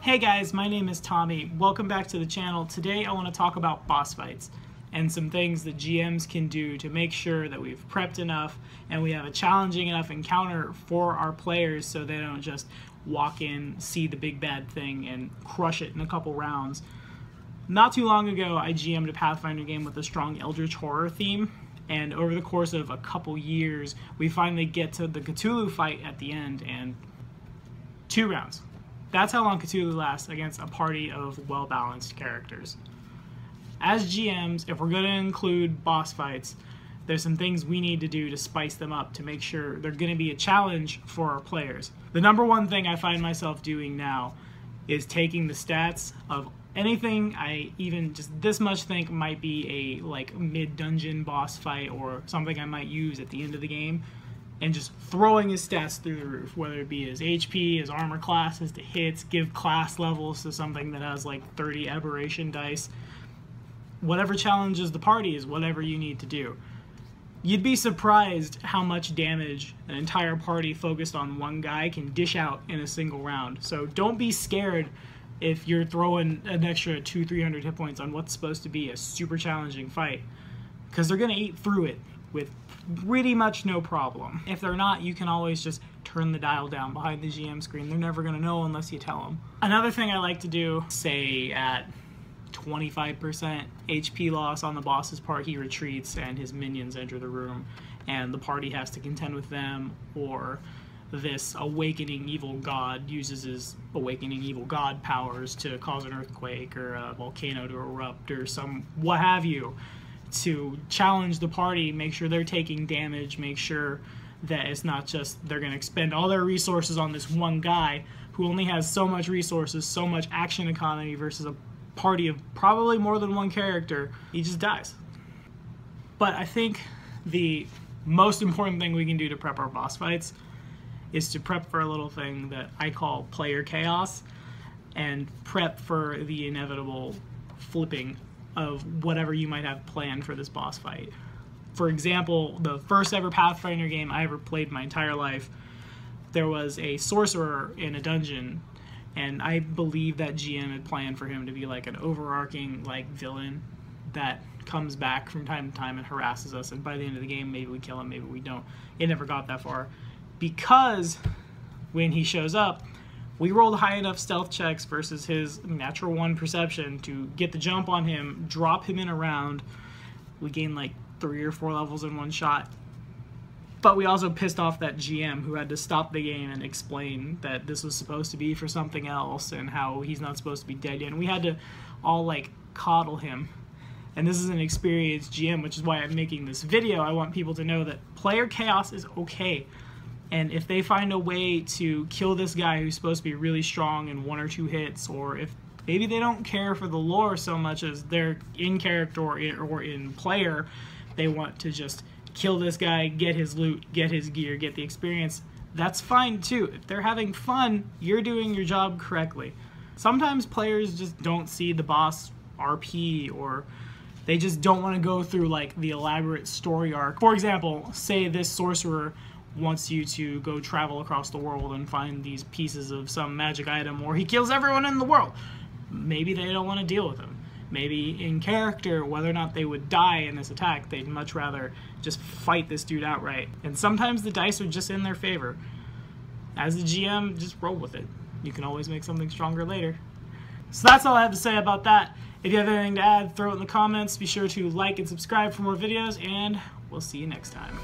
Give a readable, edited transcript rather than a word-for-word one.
Hey guys, my name is Tommy. Welcome back to the channel. Today I want to talk about boss fights and some things that GMs can do to make sure that we've prepped enough and we have a challenging enough encounter for our players so they don't just walk in, see the big bad thing, and crush it in a couple rounds. Not too long ago, I GM'd a Pathfinder game with a strong Eldritch Horror theme, and over the course of a couple years, we finally get to the Cthulhu fight at the end, and 2 rounds. That's how long Cthulhu lasts against a party of well-balanced characters. As GMs, if we're going to include boss fights, there's some things we need to do to spice them up to make sure they're going to be a challenge for our players. The number one thing I find myself doing now is taking the stats of anything I even just this much think might be a mid-dungeon boss fight or something I might use at the end of the game, and just throwing his stats through the roof, whether it be his HP, his armor classes, to hits, give class levels to something that has like 30 aberration dice. Whatever challenges the party is whatever you need to do. You'd be surprised how much damage an entire party focused on one guy can dish out in a single round. So don't be scared if you're throwing an extra 200-300 hit points on what's supposed to be a super challenging fight, because they're going to eat through it with pretty much no problem. If they're not, you can always just turn the dial down behind the GM screen. They're never going to know unless you tell them. Another thing I like to do, say at 25% HP loss on the boss's part, he retreats and his minions enter the room and the party has to contend with them, or this awakening evil god uses his awakening evil god powers to cause an earthquake or a volcano to erupt or some what have you, to challenge the party, make sure they're taking damage, make sure that it's not just they're going to expend all their resources on this one guy who only has so much resources, so much action economy versus a party of probably more than one character. He just dies. But I think the most important thing we can do to prep our boss fights is to prep for a little thing that I call player chaos, and prep for the inevitable flipping of whatever you might have planned for this boss fight. For example, the first ever Pathfinder game I ever played in my entire life, there was a sorcerer in a dungeon, and I believe that GM had planned for him to be like an overarching villain that comes back from time to time and harasses us, and by the end of the game maybe we kill him, maybe we don't. It never got that far, because when he shows up, we rolled high enough stealth checks versus his natural 1 perception to get the jump on him, drop him in a round. We gained like 3 or 4 levels in one shot. But we also pissed off that GM who had to stop the game and explain that this was supposed to be for something else and how he's not supposed to be dead yet. And we had to all coddle him. And this is an experienced GM, which is why I'm making this video. I want people to know that player chaos is okay. And if they find a way to kill this guy who's supposed to be really strong in 1 or 2 hits, or if maybe they don't care for the lore so much as they're in character or in player, they want to just kill this guy, get his loot, get his gear, get the experience, that's fine too. If they're having fun, you're doing your job correctly. Sometimes players just don't see the boss RP, or they just don't want to go through the elaborate story arc. For example, say this sorcerer wants you to go travel across the world and find these pieces of some magic item, or he kills everyone in the world. Maybe they don't want to deal with him. Maybe in character, whether or not they would die in this attack, they'd much rather just fight this dude outright. And sometimes the dice are just in their favor. As the GM, just roll with it. You can always make something stronger later. So that's all I have to say about that. If you have anything to add, throw it in the comments. Be sure to like and subscribe for more videos, and we'll see you next time.